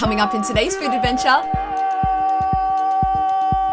Coming up in today's food adventure,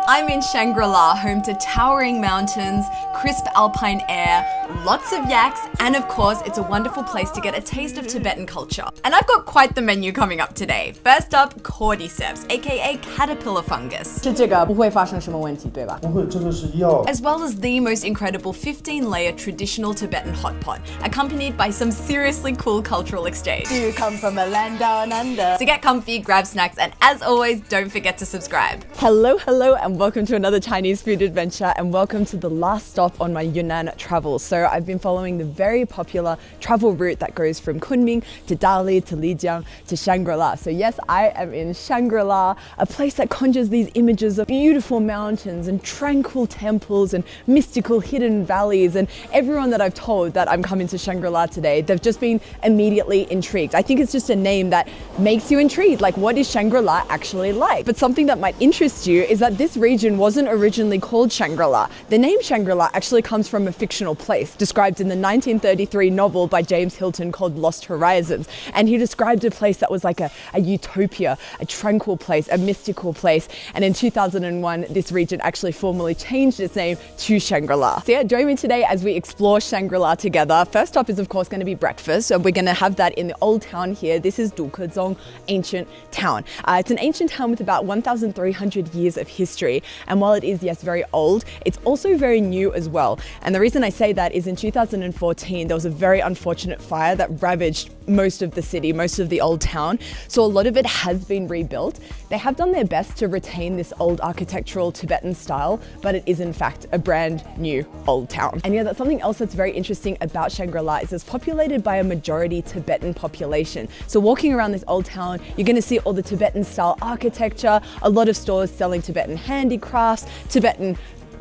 I'm in Shangri-la, home to towering mountains, crisp alpine air, lots of yaks, and of course, it's a wonderful place to get a taste of Tibetan culture. And I've got quite the menu coming up today. First up, cordyceps, aka caterpillar fungus. 吃这个不会发生什么问题，对吧？不会，这个是药。 As well as the most incredible 15-layer traditional Tibetan hot pot, accompanied by some seriously cool cultural exchange. Do you come from a land down under? So get comfy, grab snacks, and as always, don't forget to subscribe. Hello, and welcome to another Chinese food adventure, and welcome to the last stop on my Yunnan travel. So I've been following the very popular travel route that goes from Kunming to Dali to Lijiang to Shangri-la. So yes, I am in Shangri-la, a place that conjures these images of beautiful mountains and tranquil temples and mystical hidden valleys. And everyone that I've told that I'm coming to Shangri-la today, they've just been immediately intrigued. I think it's just a name that makes you intrigued, like what is Shangri-la actually like? But something that might interest you is that this region wasn't originally called Shangri-la. The name Shangri-la actually comes from a fictional place described in the 1933 novel by James Hilton called Lost Horizons. And he described a place that was like a utopia, a tranquil place, a mystical place. And in 2001, this region actually formally changed its name to Shangri-la. So yeah, join me today as we explore Shangri-la together. First stop is of course going to be breakfast. So we're going to have that in the old town here. This is Dukezong, ancient town. It's an ancient town with about 1,300 years of history. And while it is, yes, very old, it's also very new as well. And the reason I say that is in 2014, there was a very unfortunate fire that ravaged most of the city, most of the old town. So a lot of it has been rebuilt. They have done their best to retain this old architectural Tibetan style, but it is in fact a brand new old town. And yeah, that's something else that's very interesting about Shangri-la is it's populated by a majority Tibetan population. So walking around this old town, you're going to see all the Tibetan style architecture, a lot of stores selling Tibetan handicrafts, Tibetan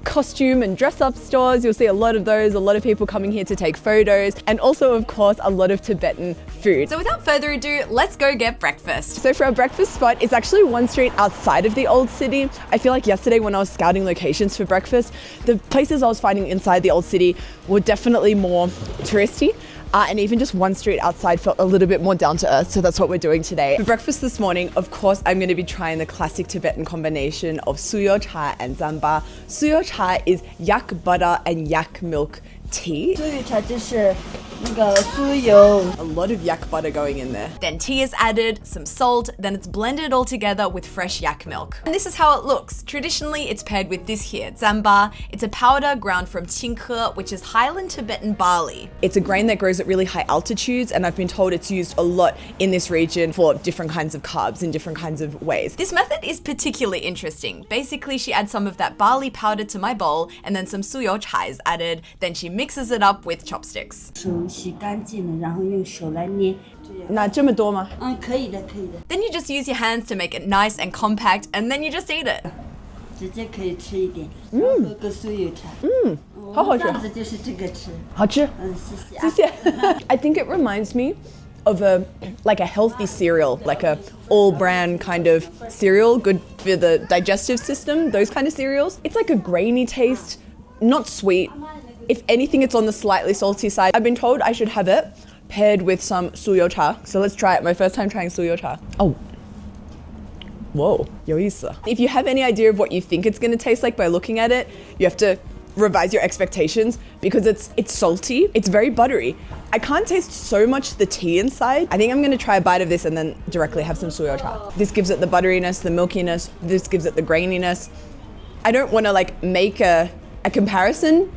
costume and dress up stores. You'll see a lot of those, a lot of people coming here to take photos, and also of course a lot of Tibetan food. So without further ado, let's go get breakfast. So for our breakfast spot, it's actually one street outside of the old city. I feel like yesterday when I was scouting locations for breakfast, the places I was finding inside the old city were definitely more touristy. And even just one street outside felt a little bit more down to earth, so that's what we're doing today. For breakfast this morning, of course, I'm going to be trying the classic Tibetan combination of suyo cha and zamba. Suyo cha is yak butter and yak milk tea. 酥油茶就是那个酥油。 A lot of yak butter going in there. Then tea is added, some salt, then it's blended all together with fresh yak milk. And this is how it looks. Traditionally, it's paired with this here, zamba. It's a powder ground from qinghe, which is highland Tibetan barley. It's a grain that grows at really high altitudes, and I've been told it's used a lot in this region for different kinds of carbs in different kinds of ways. This method is particularly interesting. Basically, she adds some of that barley powder to my bowl, and then some suyo cha is added. Then she mixes it up with chopsticks. 手洗干净了，然后用手来捏，这样。那这么多吗？可以的，可以的， Then you just use your hands to make it nice and compact, and then you just eat it. 直接可以吃一点，然后喝个酥油茶。好好吃。这样子就是这个吃。好吃。谢谢啊。谢谢。I think it reminds me of a healthy cereal, like a all bran kind of cereal, good for the digestive system, those kind of cereals. It's like a grainy taste, not sweet. If anything, it's on the slightly salty side. I've been told I should have it paired with some suyo cha. So let's try it. My first time trying suyo cha. Oh. Whoa, 有意思. If you have any idea of what you think it's going to taste like by looking at it, you have to revise your expectations because it's salty. It's very buttery. I can't taste so much the tea inside. I think I'm going to try a bite of this and then directly have some suyo cha. This gives it the butteriness, the milkiness. This gives it the graininess. I don't want to like make a comparison,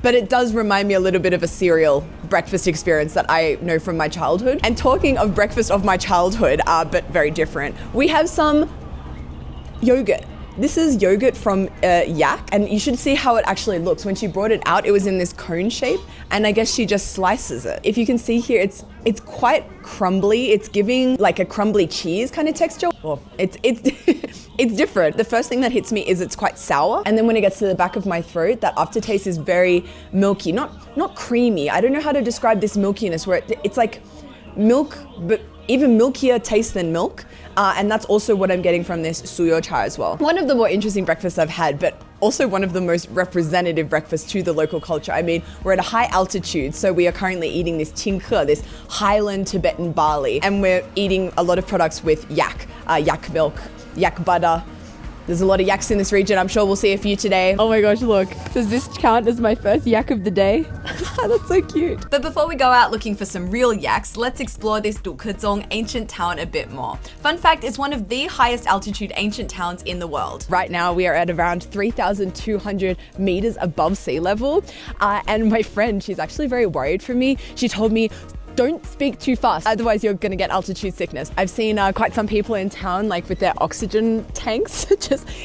but it does remind me a little bit of a cereal breakfast experience that I know from my childhood. And talking of breakfast of my childhood, but very different, we have some yogurt. This is yogurt from yak, and you should see how it actually looks. When she brought it out, it was in this cone shape, and I guess she just slices it. If you can see here, it's quite crumbly. It's giving like a crumbly cheese kind of texture. Oh, it's it's different. The first thing that hits me is it's quite sour, and then when it gets to the back of my throat, that aftertaste is very milky, not creamy. I don't know how to describe this milkiness where it's like milk, but even milkier taste than milk. And that's also what I'm getting from this suyo cha as well. One of the more interesting breakfasts I've had, but also one of the most representative breakfasts to the local culture. I mean, we're at a high altitude, so we are currently eating this qinghe, this highland Tibetan barley, and we're eating a lot of products with yak. yak milk, yak butter. There's a lot of yaks in this region. I'm sure we'll see a few today. Oh my gosh, look. Does this count as my first yak of the day? That's so cute. But before we go out looking for some real yaks, let's explore this Dukezong ancient town a bit more. Fun fact, it's one of the highest altitude ancient towns in the world. Right now we are at around 3,200 meters above sea level. And my friend, she's actually very worried for me. She told me, don't speak too fast, otherwise you're gonna get altitude sickness. I've seen quite some people in town, like with their oxygen tanks.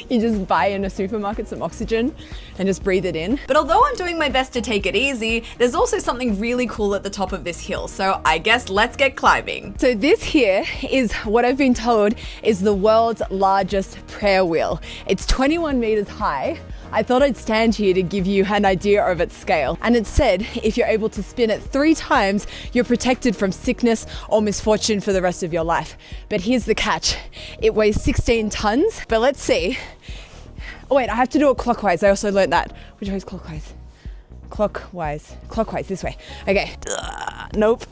You just buy in a supermarket some oxygen and just breathe it in. But although I'm doing my best to take it easy, there's also something really cool at the top of this hill. So I guess let's get climbing. So this here is what I've been told is the world's largest prayer wheel. It's 21 meters high. I thought I'd stand here to give you an idea of its scale. And it said if you're able to spin it 3 times, you're protected from sickness or misfortune for the rest of your life. But here's the catch. It weighs 16 tons, but let's see. Oh wait, I have to do it clockwise. I also learned that. Which way is clockwise? Clockwise, this way. Okay, nope.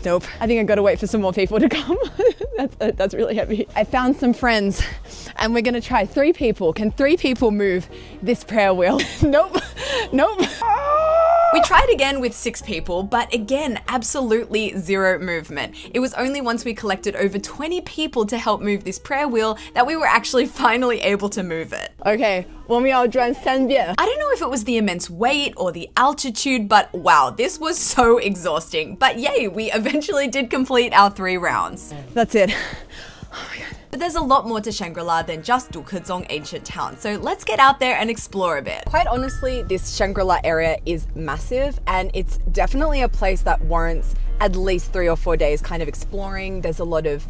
Nope. I think I gotta wait for some more people to come. That's really heavy. I found some friends and we're gonna try 3 people. Can 3 people move this prayer wheel? Nope. We tried again with 6 people, but again, absolutely zero movement. It was only once we collected over 20 people to help move this prayer wheel that we were actually finally able to move it. Okay, 我们要转3遍. I don't know if it was the immense weight or the altitude, but wow, this was so exhausting. But yay, we eventually did complete our 3 rounds. That's it. But there's a lot more to Shangri-la than just Dukezong ancient town, so let's get out there and explore a bit. Quite honestly, this Shangrila area is massive and it's definitely a place that warrants at least 3 or 4 days kind of exploring. There's a lot of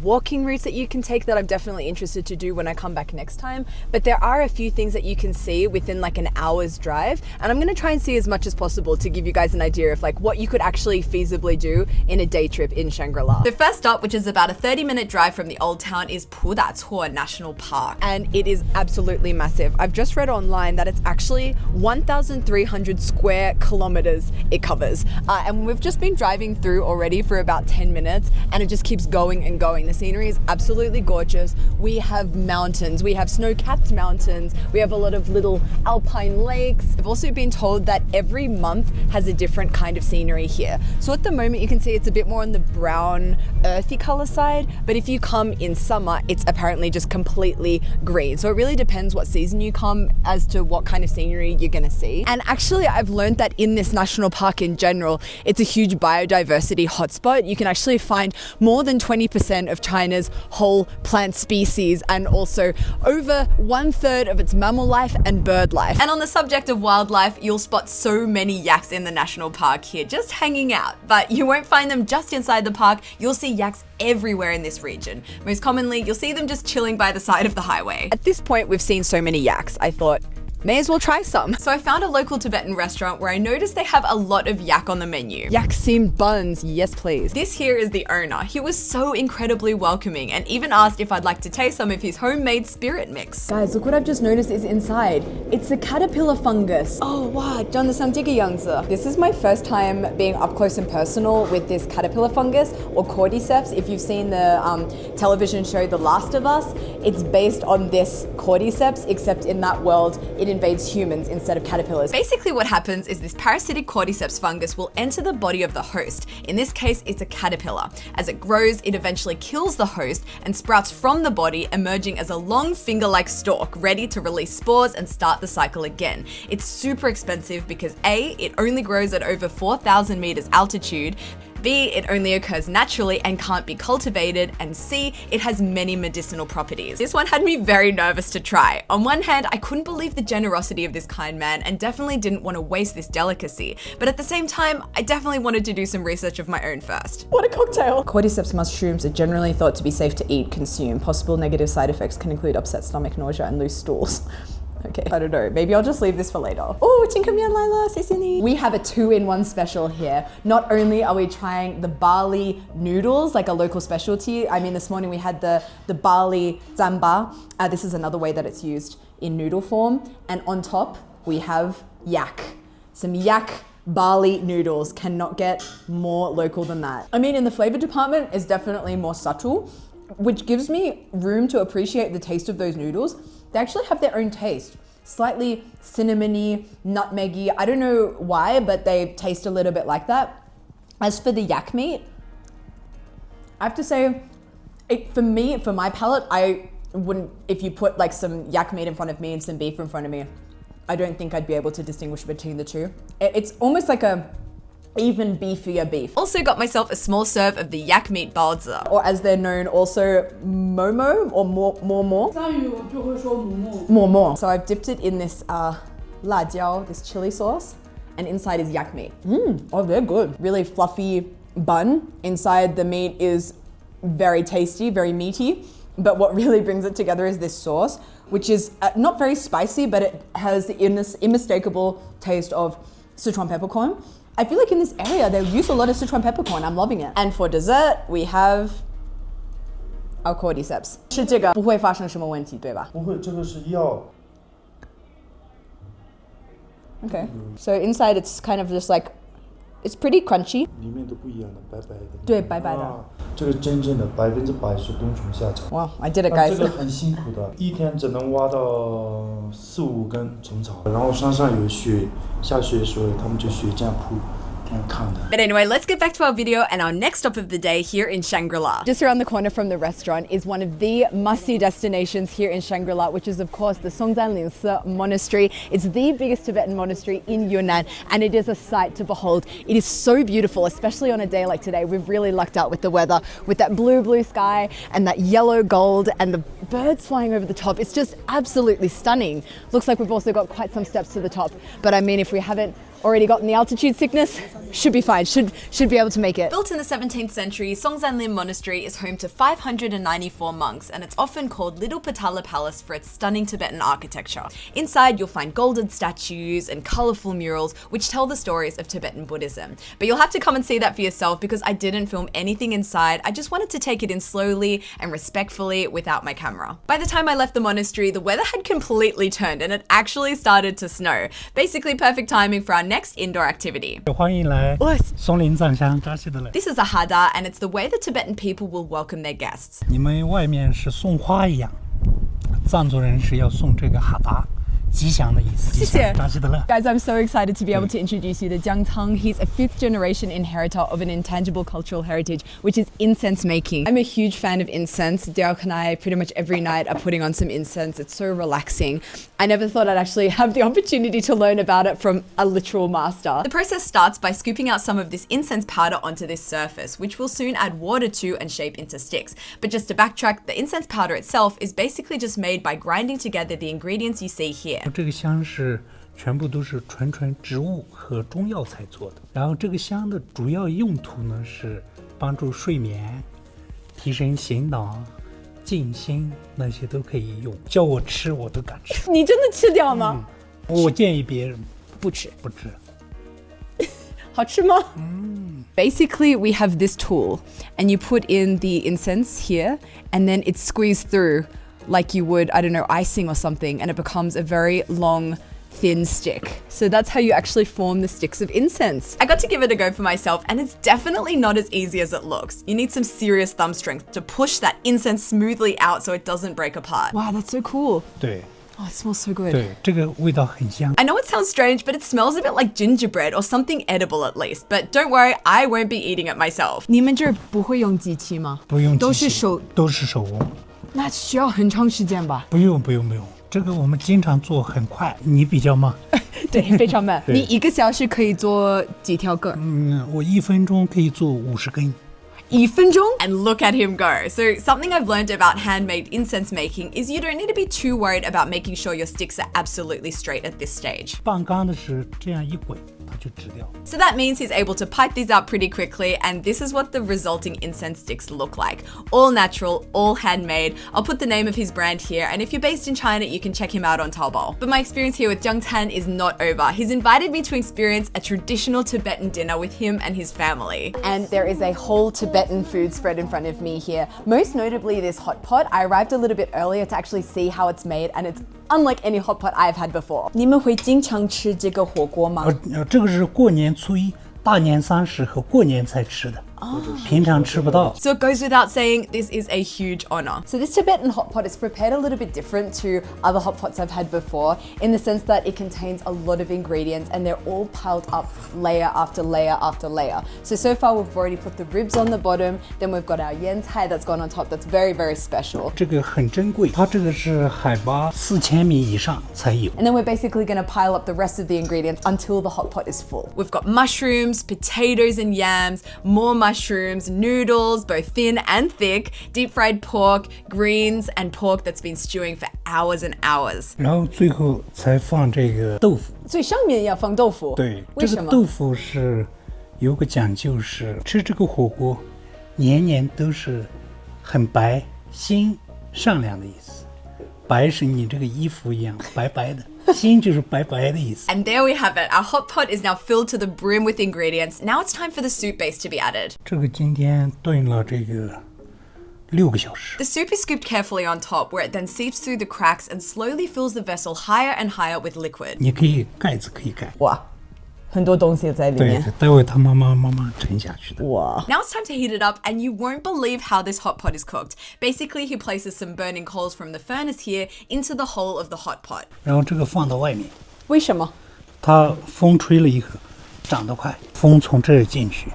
walking routes that you can take that I'm definitely interested to do when I come back next time. But there are a few things that you can see within like an hour's drive. And I'm gonna try and see as much as possible to give you guys an idea of like what you could actually feasibly do in a day trip in Shangri-La. The first stop, which is about a 30-minute drive from the old town, is Pudacuo National Park. And it is absolutely massive. I've just read online that it's actually 1,300 square kilometers it covers. And we've just been driving through already for about 10 minutes and it just keeps going and going. The scenery is absolutely gorgeous. We have mountains, we have snow-capped mountains, we have a lot of little alpine lakes. I've also been told that every month has a different kind of scenery here. So at the moment you can see it's a bit more on the brown, earthy color side, but if you come in summer, it's apparently just completely green. So it really depends what season you come as to what kind of scenery you're gonna see. And actually I've learned that in this national park in general, it's a huge biodiversity hotspot. You can actually find more than 20% of China's whole plant species and also over 1/3 of its mammal life and bird life. And on the subject of wildlife, you'll spot so many yaks in the national park here, just hanging out. But you won't find them just inside the park, you'll see yaks everywhere in this region. Most commonly, you'll see them just chilling by the side of the highway. At this point, we've seen so many yaks, I thought, may as well try some. So I found a local Tibetan restaurant where I noticed they have a lot of yak on the menu. Yak seamed buns, yes please. This here is the owner. He was so incredibly welcoming and even asked if I'd like to taste some of his homemade spirit mix. Guys, look what I've just noticed is inside. It's a caterpillar fungus. Oh wow, this is my first time being up close and personal with this caterpillar fungus or cordyceps. If you've seen the television show The Last of Us, it's based on this cordyceps, except in that world, it invades humans instead of caterpillars. Basically what happens is this parasitic cordyceps fungus will enter the body of the host. In this case, it's a caterpillar. As it grows, it eventually kills the host and sprouts from the body, emerging as a long finger-like stalk, ready to release spores and start the cycle again. It's super expensive because A, it only grows at over 4,000 meters altitude, B, it only occurs naturally and can't be cultivated, and C, it has many medicinal properties. This one had me very nervous to try. On one hand, I couldn't believe the generosity of this kind man and definitely didn't want to waste this delicacy. But at the same time, I definitely wanted to do some research of my own first. What a cocktail! Cordyceps mushrooms are generally thought to be safe to eat, consume. Possible negative side effects can include upset stomach, nausea, and loose stools. Okay, I don't know. Maybe I'll just leave this for later. Oh, Chinkamyan Lila, Sisini. We have a 2-in-1 special here. Not only are we trying the barley noodles, like a local specialty. I mean, this morning we had the barley zamba. This is another way that it's used in noodle form. And on top, we have yak. Some yak barley noodles. Cannot get more local than that. I mean, in the flavor department, it's definitely more subtle. which gives me room to appreciate the taste of those noodles. They actually have their own taste. Slightly cinnamony, nutmeggy. I don't know why, but they taste a little bit like that. As for the yak meat, I have to say, for my palate, I wouldn't, if you put like some yak meat in front of me and some beef in front of me, I don't think I'd be able to distinguish between the two. It's almost like a even beefier beef. Also got myself a small serve of the yak meat baozi. Or as they're known also, momo or more. 藏语我就会说馍馍。More. So I've dipped it in this la jiao, this chili sauce, and inside is yak meat. Oh, they're good. Really fluffy bun. Inside the meat is very tasty, very meaty. But what really brings it together is this sauce, which is not very spicy, but it has the unmistakable taste of Sichuan peppercorn. I feel like in this area, they use a lot of Sichuan peppercorn. I'm loving it. And for dessert, we have our cordyceps. 吃这个不会发生什么问题，对吧？不会，这个是药。 Okay. So inside, it's kind of just like, it's pretty crunchy. 里面都不一样的，白白的。对，白白的。这个真正的100%是冬虫夏草。 Wow, I did it, guys. 这个很辛苦的，一天只能挖到4-5根虫草，然后山上有雪，下雪的时候他们就雪这样铺。 But anyway, let's get back to our video and our next stop of the day here in Shangri-la. Just around the corner from the restaurant is one of the must-see destinations here in Shangri-la, which is of course the Songzanlin Monastery. It's the biggest Tibetan monastery in Yunnan, and it is a sight to behold. It is so beautiful, especially on a day like today. We've really lucked out with the weather, with that blue sky and that yellow gold and the birds flying over the top. It's just absolutely stunning. Looks like we've also got quite some steps to the top, but I mean, if we haven't already gotten the altitude sickness, should be fine, should be able to make it. Built in the 17th century, Songzanlin Monastery is home to 594 monks, and it's often called Little Patala Palace for its stunning Tibetan architecture. Inside, you'll find golden statues and colorful murals which tell the stories of Tibetan Buddhism. But you'll have to come and see that for yourself because I didn't film anything inside. I just wanted to take it in slowly and respectfully without my camera. By the time I left the monastery, the weather had completely turned and it actually started to snow. Basically perfect timing for our next indoor activity. 欢迎来松林藏香扎西德勒。 This is a hada, and it's the way the Tibetan people will welcome their guests. 你们外面是送花一样，藏族人是要送这个哈达，吉祥的意思。谢谢。扎西德勒。 Guys, I'm so excited to be able to introduce you to Jiang Tang. He's a 5th generation inheritor of an intangible cultural heritage, which is incense making. I'm a huge fan of incense. Diao and I pretty much every night are putting on some incense. It's so relaxing. I never thought I'd actually have the opportunity to learn about it from a literal master. The process starts by scooping out some of this incense powder onto this surface, which we'll soon add water to and shape into sticks. But just to backtrack, the incense powder itself is basically just made by grinding together the ingredients you see here. 这个香是全部都是纯植物和中药材做的。然后这个香的主要用途呢是帮助睡眠、提神醒脑、静心，那些都可以用。叫我吃我都敢吃。你真的吃掉吗？我建议别人不吃。不吃。好吃吗？Basically, we have this tool, and you put in the incense here, and then it's squeezed through like you would, I don't know, icing or something, and it becomes a very long, thin stick. So that's how you actually form the sticks of incense. I got to give it a go for myself, and it's definitely not as easy as it looks. You need some serious thumb strength to push that incense smoothly out so it doesn't break apart. Wow, that's so cool. 对。 Oh, it smells so good. 对，这个味道很香。 I know it sounds strange, but it smells a bit like gingerbread or something edible at least. But don't worry, I won't be eating it myself. 你们这儿不会用机器吗？不用机器，都是手，都是手工。那需要很长时间吧？不用，这个我们经常做很快。你比较慢？对，非常慢。你1个小时可以做几条个？我1分钟可以做50根。 1分钟 And look at him go. So something I've learned about handmade incense making is you don't need to be too worried about making sure your sticks are absolutely straight at this stage. 棒钢的是这样一滚，它就直掉。 So that means he's able to pipe these up pretty quickly, and this is what the resulting incense sticks look like. All natural, all handmade. I'll put the name of his brand here, and if you're based in China, you can check him out on Taobao. But my experience here with Jiang Tan is not over. He's invited me to experience a traditional Tibetan dinner with him and his family. And there is a whole Tibetan food spread in front of me here. Most notably this hot pot. I arrived a little bit earlier to actually see how it's made, and it's unlike any hot pot I've had before. 你们会经常吃这个火锅吗？这个是过年初1、大年30和过年才吃的。平常吃不到。 So it goes without saying, this is a huge honor. So this Tibetan hot pot is prepared a little bit different to other hot pots I've had before in the sense that it contains a lot of ingredients and they're all piled up layer after layer after layer. So far we've already put the ribs on the bottom, then we've got our yan cai that's gone on top that's very, very special. 这个很珍贵，它这个是海拔4000米以上才有。 And then we're basically going to pile up the rest of the ingredients until the hot pot is full. We've got mushrooms, potatoes and yams, more mushrooms, noodles, both thin and thick, deep fried pork, greens and pork that's been stewing for hours and hours. 然后最后才放这个豆腐。最上面要放豆腐。对，为什么？这个豆腐是有个讲究，是吃这个火锅，年年都是很白、心善良的意思。白是你这个衣服一样白白的，心就是白白的意思。 And there we have it. Our hot pot is now filled to the brim with ingredients. Now it's time for the soup base to be added. 这个今天炖了这个6个小时。 The soup is scooped carefully on top, where it then seeps through the cracks and slowly fills the vessel higher and higher with liquid. 你可以盖子可以盖，哇，很多东西在里面。对，待会他慢慢沉下去的。哇。 Now it's time to heat it up, and you won't believe how this hot pot is cooked. Basically, he places some burning coals from the furnace here into the hole of the hot pot. 然后这个放到外面，为什么？它风吹了以后长得快，风从这儿进去，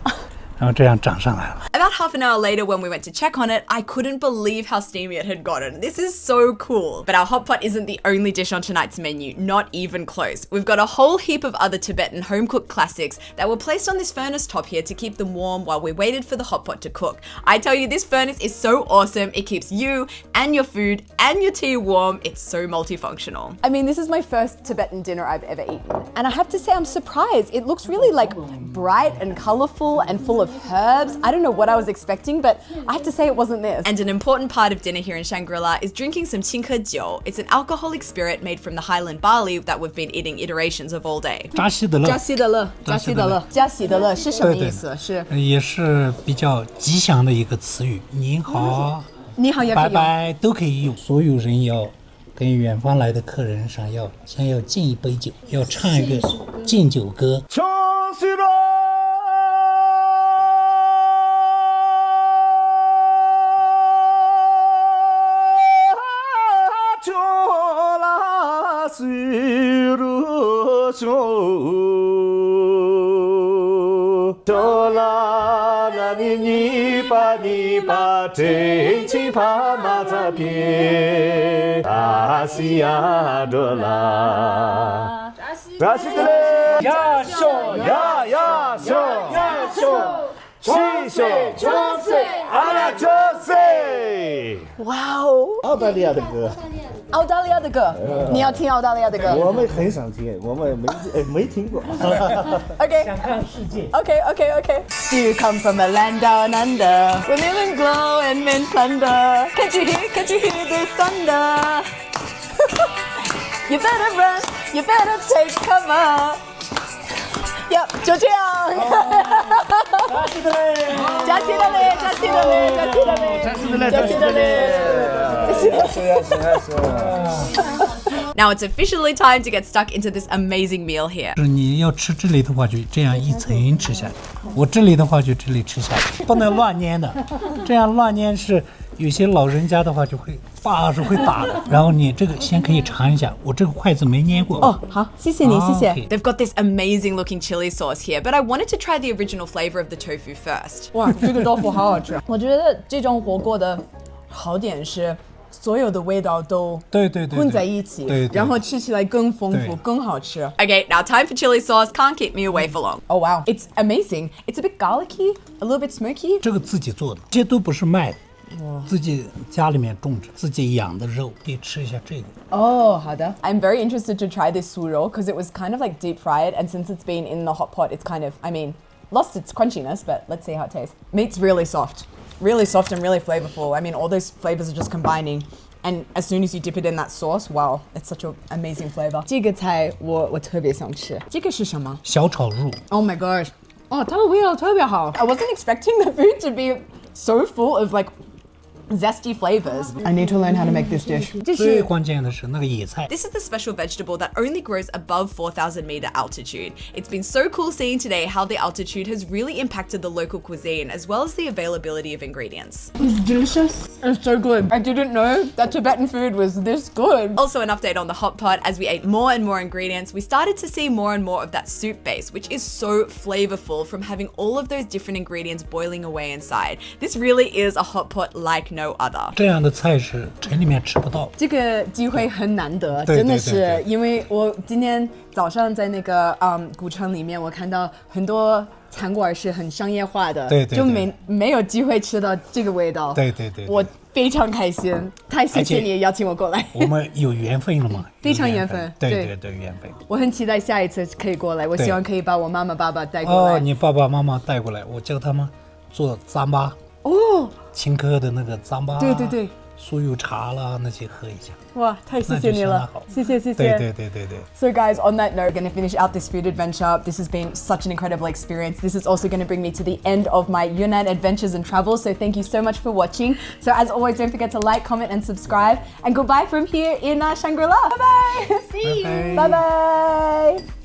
然后这样长上来了。 About half an hour later, when we went to check on it, I couldn't believe how steamy it had gotten. This is so cool. But our hot pot isn't the only dish on tonight's menu, not even close. We've got a whole heap of other Tibetan home-cooked classics that were placed on this furnace top here to keep them warm while we waited for the hot pot to cook. I tell you, this furnace is so awesome. It keeps you and your food and your tea warm. It's so multifunctional. I mean, this is my first Tibetan dinner I've ever eaten. And I have to say, I'm surprised. It looks really like bright and colorful and full of herbs. I don't know what I was expecting, but I have to say it wasn't this. And an important part of dinner here in Shangri-la is drinking some jiao. It's an alcoholic spirit made from the highland barley that we've been eating iterations of all day. 扎西德勒，加西德勒，加西德勒，加喜德勒是什么意思？是也是比较吉祥的一个词语。您好，你好也可以拜用。拜都可以用。所有人要跟远方来的客人上先要敬一杯酒，要唱一个敬酒歌。你把真情把马扎片，阿西亚多拉，扎西德勒，呀熊呀呀熊呀熊，7岁9岁阿拉9岁。哇哦，澳大利亚的歌，澳大利亚的歌，你要听澳大利亚的歌？我们很想听，我们没听过。Okay. 想看世界。 Okay. Do you come from a land down under where women glow and men plunder? Can't you hear the thunder? You better run, you better take cover. Yep, 就这样。加西德勒，加西德勒，加西德勒，加西德勒，加西德勒，加西德勒。Now it's officially time to get stuck into this amazing meal here. 是你要吃这里的话，就这样一层吃下去；我这里的话，就这里吃下去，不能乱捏的。这样乱捏是有些老人家的话就会爸是会打的。然后你这个先可以尝一下，我这个筷子没捏过。哦，好，谢谢你，谢谢。 OK They've got this amazing looking chili sauce here, but I wanted to try the original flavor of the tofu first. 哇，这个豆腐好好吃。我觉得这种火锅的好点是所有的味道都对混在一起，对，然后吃起来更丰富、对更好吃。 Okay, now time for chili sauce. Can't keep me away for long. Oh wow, it's amazing. It's a bit garlicky, a little bit smoky. 这个自己做的，这些都不是卖的，自己家里面种植、自己养的肉，可以吃一下这个。哦，好的。I'm very interested to try this suro because it was kind of like deep fried, and since it's been in the hot pot, it's kind of, I mean, lost its crunchiness, but let's see how it tastes. Meat's really soft and really flavorful. I mean, all those flavors are just combining. And as soon as you dip it in that sauce, wow, it's such an amazing flavor. 这个菜我特别想吃。这个是什么？小炒肉， Oh my gosh. 哦，它的味道特别好。I wasn't expecting the food to be so full of like zesty flavors. I need to learn how to make this dish. 最关键的是那个野菜。 This is the special vegetable that only grows above 4,000 meter altitude. It's been so cool seeing today how the altitude has really impacted the local cuisine as well as the availability of ingredients. It's delicious. It's so good. I didn't know that Tibetan food was this good. Also an update on the hot pot. As we ate more and more ingredients, we started to see more and more of that soup base, which is so flavorful from having all of those different ingredients boiling away inside. This really is a hot pot like no other. 这样的菜是城里面吃不到。这个机会很难得，对真的是，对对对因为我今天早上在那个古城里面，我看到很多餐馆是很商业化的，对对对就没有机会吃到这个味道。对对对对我非常开心，太谢谢你邀请我过来。我们有缘分了嘛？非常有缘分对对对对，缘分。我很期待下一次可以过来，我希望可以把我妈妈爸爸带过来。哦，你爸爸妈妈带过来，我教他们做糌粑。哦，青稞的那个糌粑。对对对。酥油茶啦那些喝一下。哇，太谢谢你了，谢谢谢谢。对对对对对。So guys, on that note, we're going to finish out this food adventure. This has been such an incredible experience. This is also going to bring me to the end of my Yunnan adventures and travels. So thank you so much for watching. So as always, don't forget to like, comment, and subscribe. And goodbye from here in Shangrila. Bye bye. See you. Bye bye.